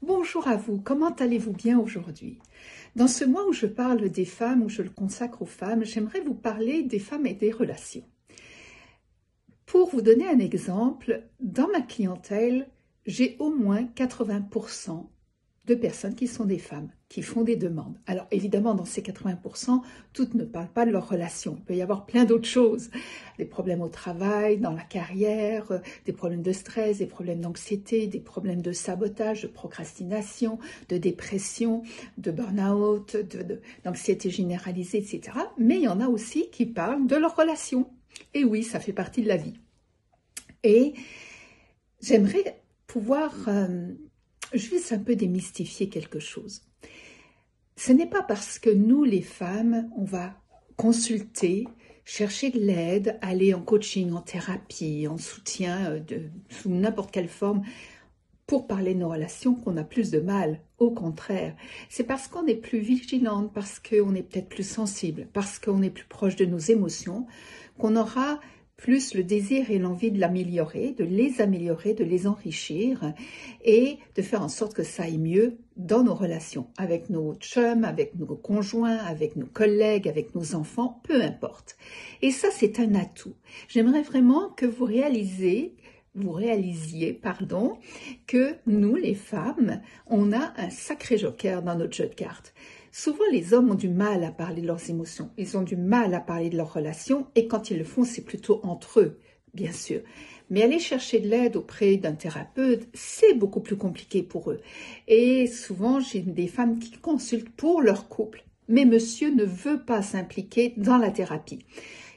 Bonjour à vous, comment allez-vous bien aujourd'hui? Dans ce mois où je parle des femmes, où je le consacre aux femmes, j'aimerais vous parler des femmes et des relations. Pour vous donner un exemple, dans ma clientèle, j'ai au moins 80% de personnes qui sont des femmes, qui font des demandes. Alors évidemment, dans ces 80%, toutes ne parlent pas de leurs relations. Il peut y avoir plein d'autres choses. Des problèmes au travail, dans la carrière, des problèmes de stress, des problèmes d'anxiété, des problèmes de sabotage, de procrastination, de dépression, de burn-out, d'anxiété généralisée, etc. Mais il y en a aussi qui parlent de leurs relations. Et oui, ça fait partie de la vie. Et j'aimerais pouvoir juste un peu démystifier quelque chose. Ce n'est pas parce que nous, les femmes, on va consulter, chercher de l'aide, aller en coaching, en thérapie, en soutien, sous n'importe quelle forme, pour parler de nos relations qu'on a plus de mal. Au contraire, c'est parce qu'on est plus vigilante, parce qu'on est peut-être plus sensible, parce qu'on est plus proche de nos émotions, qu'on aura plus le désir et l'envie de l'améliorer, de les enrichir et de faire en sorte que ça aille mieux dans nos relations, avec nos chums, avec nos conjoints, avec nos collègues, avec nos enfants, peu importe. Et ça, c'est un atout. J'aimerais vraiment que vous réalisiez, que nous, les femmes, on a un sacré joker dans notre jeu de cartes. Souvent, les hommes ont du mal à parler de leurs émotions, ils ont du mal à parler de leurs relations, et quand ils le font, c'est plutôt entre eux, bien sûr. Mais aller chercher de l'aide auprès d'un thérapeute, c'est beaucoup plus compliqué pour eux. Et souvent, j'ai des femmes qui consultent pour leur couple, mais monsieur ne veut pas s'impliquer dans la thérapie.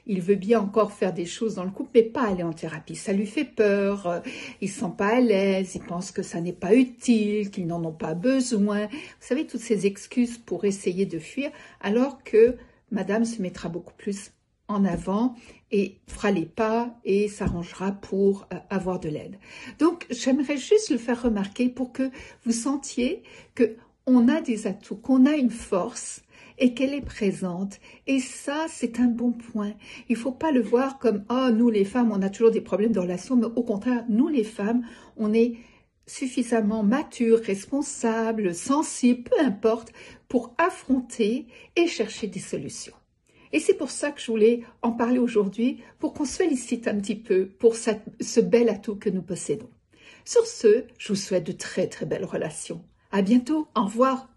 Il veut bien encore faire des choses dans le couple, mais pas aller en thérapie. Ça lui fait peur, il ne se sent pas à l'aise, il pense que ça n'est pas utile, qu'ils n'en ont pas besoin. Vous savez, toutes ces excuses pour essayer de fuir, alors que madame se mettra beaucoup plus en avant et fera les pas et s'arrangera pour avoir de l'aide. Donc, j'aimerais juste le faire remarquer pour que vous sentiez qu'on a des atouts, qu'on a une force, et qu'elle est présente. Et ça, c'est un bon point. Il ne faut pas le voir comme « Oh, nous les femmes, on a toujours des problèmes de relations », mais au contraire, nous les femmes, on est suffisamment matures, responsables, sensibles, peu importe, pour affronter et chercher des solutions. Et c'est pour ça que je voulais en parler aujourd'hui, pour qu'on se félicite un petit peu pour ce bel atout que nous possédons. Sur ce, je vous souhaite de très très belles relations. À bientôt, au revoir.